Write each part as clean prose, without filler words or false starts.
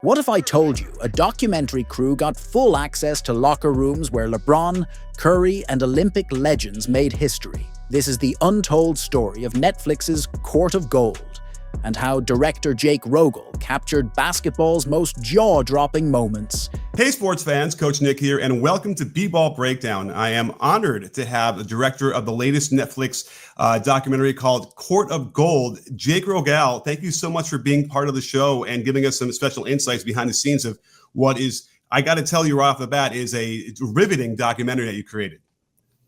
What if I told you a documentary crew got full access to locker rooms where LeBron, Curry, and Olympic legends made history? This is the untold story of Netflix's Court of Gold, and how director Jake Rogel captured basketball's most jaw-dropping moments. Hey sports fans, Coach Nick here, and welcome to B-Ball Breakdown. I am honored to have the director of the latest Netflix documentary called Court of Gold, Jake Rogel. Thank you so much for being part of the show and giving us some special insights behind the scenes of what is, I got to tell you right off the bat, is a riveting documentary that you created.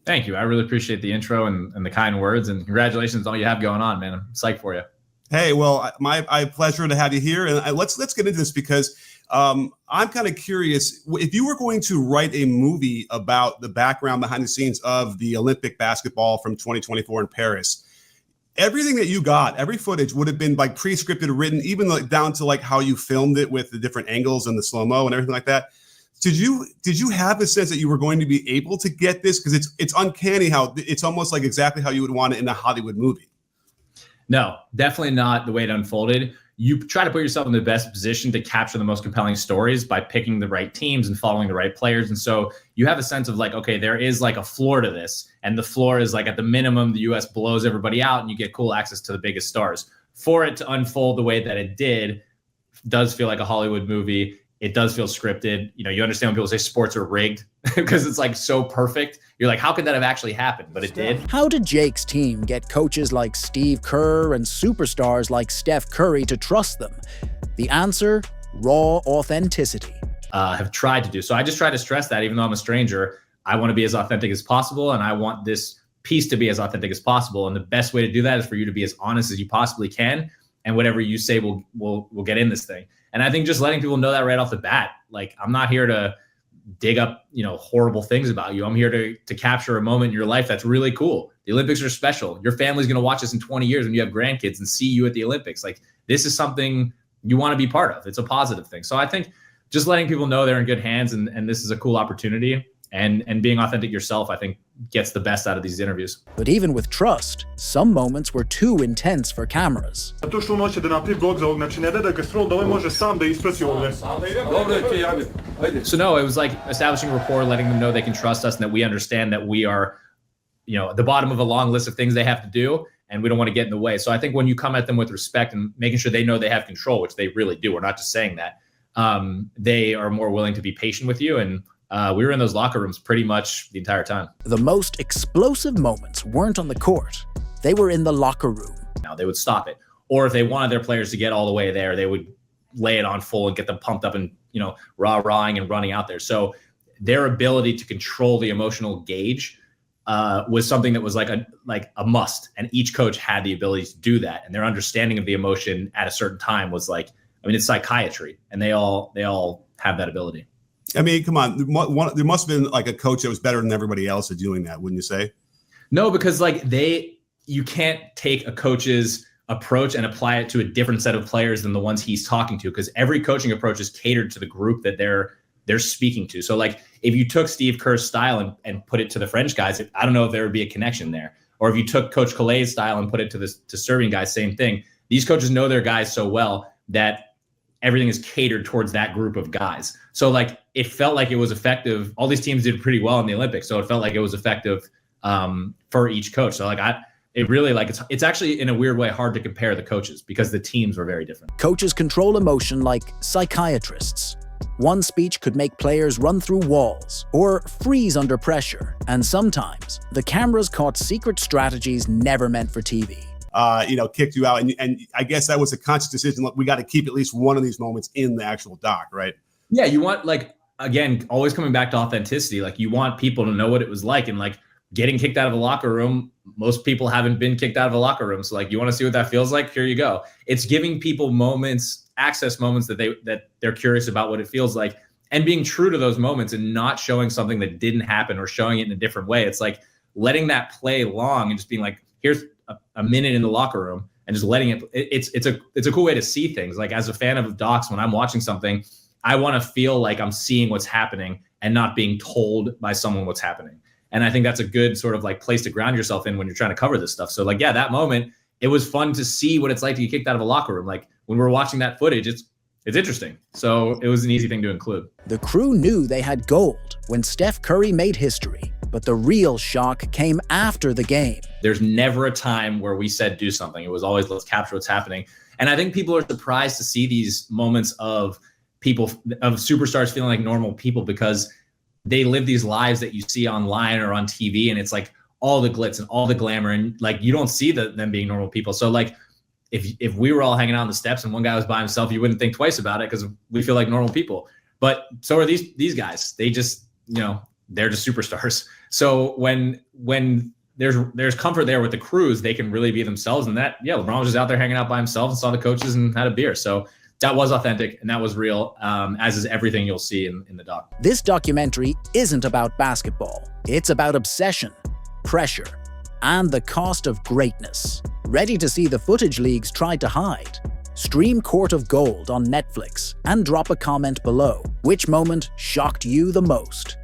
Thank you. I really appreciate the intro and the kind words, and congratulations on all you have going on, man. I'm psyched for you. Hey, well, my pleasure to have you here, and let's get into this because I'm kind of curious. If you were going to write a movie about the background behind the scenes of the Olympic basketball from 2024 in Paris, everything that you got, every footage would have been like pre-scripted, written, even like down to like how you filmed it with the different angles and the slow-mo and everything like that. Did you have the sense that you were going to be able to get this? Because it's uncanny how it's almost like exactly how you would want it in a Hollywood movie. No, definitely not the way it unfolded. You try to put yourself in the best position to capture the most compelling stories by picking the right teams and following the right players. And so you have a sense of like, okay, there is like a floor to this. And the floor is like at the minimum, the US blows everybody out and you get cool access to the biggest stars. For it to unfold the way that it did, does feel like a Hollywood movie. It does feel scripted. You know, you understand when people say sports are rigged because it's like so perfect. You're like, how could that have actually happened? But it did. How did Jake's team get coaches like Steve Kerr and superstars like Steph Curry to trust them? The answer, raw authenticity. Have tried to do. So I just try to stress that even though I'm a stranger, I want to be as authentic as possible. And I want this piece to be as authentic as possible. And the best way to do that is for you to be as honest as you possibly can. And whatever you say will get in this thing. And I think just letting people know that right off the bat, like I'm not here to dig up, horrible things about you. I'm here to capture a moment in your life that's really cool. The Olympics are special. Your family's going to watch this in 20 years when you have grandkids and see you at the Olympics. Like this is something you want to be part of. It's a positive thing. So I think just letting people know they're in good hands and this is a cool opportunity and being authentic yourself, I think gets the best out of these interviews. But even with trust, some moments were too intense for cameras. So no, it was like establishing rapport, letting them know they can trust us and that we understand that we are, at the bottom of a long list of things they have to do and we don't want to get in the way. So I think when you come at them with respect and making sure they know they have control, which they really do, we're not just saying that, they are more willing to be patient with you. And we were in those locker rooms pretty much the entire time. The most explosive moments weren't on the court. They were in the locker room. Now they would stop it. Or if they wanted their players to get all the way there, they would lay it on full and get them pumped up and, rah-rahing and running out there. So their ability to control the emotional gauge was something that was like a must. And each coach had the ability to do that. And their understanding of the emotion at a certain time was like, it's psychiatry. And they all have that ability. I mean, come on. There must have been like a coach that was better than everybody else at doing that, wouldn't you say? No, because you can't take a coach's approach and apply it to a different set of players than the ones he's talking to, because every coaching approach is catered to the group that they're speaking to. So like if you took Steve Kerr's style and put it to the French guys, I don't know if there would be a connection there. Or if you took Coach Calais' style and put it to Serbian guys, same thing. These coaches know their guys so well that everything is catered towards that group of guys. So like it felt like it was effective. All these teams did pretty well in the Olympics, so it felt like it was effective for each coach. So like it's actually in a weird way hard to compare the coaches because the teams were very different. Coaches control emotion like psychiatrists. One speech could make players run through walls or freeze under pressure. And sometimes the cameras caught secret strategies never meant for TV. Kicked you out. And I guess that was a conscious decision. Look, we got to keep at least one of these moments in the actual doc, right? Yeah, you want, again, always coming back to authenticity. Like you want people to know what it was like. And like getting kicked out of a locker room, most people haven't been kicked out of a locker room. So like, you want to see what that feels like? Here you go. It's giving people access moments that they're curious about what it feels like and being true to those moments and not showing something that didn't happen or showing it in a different way. It's like letting that play long and just being like, here's a minute in the locker room and just letting it. It's a cool way to see things. Like as a fan of docs, when I'm watching something, I want to feel like I'm seeing what's happening and not being told by someone what's happening. And I think that's a good sort of like place to ground yourself in when you're trying to cover this stuff. So like, yeah, that moment, it was fun to see what it's like to get kicked out of a locker room. Like when we're watching that footage, it's interesting. So it was an easy thing to include. The crew knew they had gold when Steph Curry made history, but the real shock came after the game. There's never a time where we said do something. It was always let's capture what's happening. And I think people are surprised to see these moments of superstars feeling like normal people, because they live these lives that you see online or on TV, and it's like all the glitz and all the glamour, and like you don't see them being normal people. So like if we were all hanging out on the steps and one guy was by himself, you wouldn't think twice about it because we feel like normal people. But so are these guys. They just, they're just superstars. So when there's comfort there with the crews, they can really be themselves. And that, LeBron was just out there hanging out by himself and saw the coaches and had a beer. So that was authentic and that was real, as is everything you'll see in the doc. This documentary isn't about basketball. It's about obsession, pressure, and the cost of greatness. Ready to see the footage leagues tried to hide? Stream Court of Gold on Netflix and drop a comment below. Which moment shocked you the most?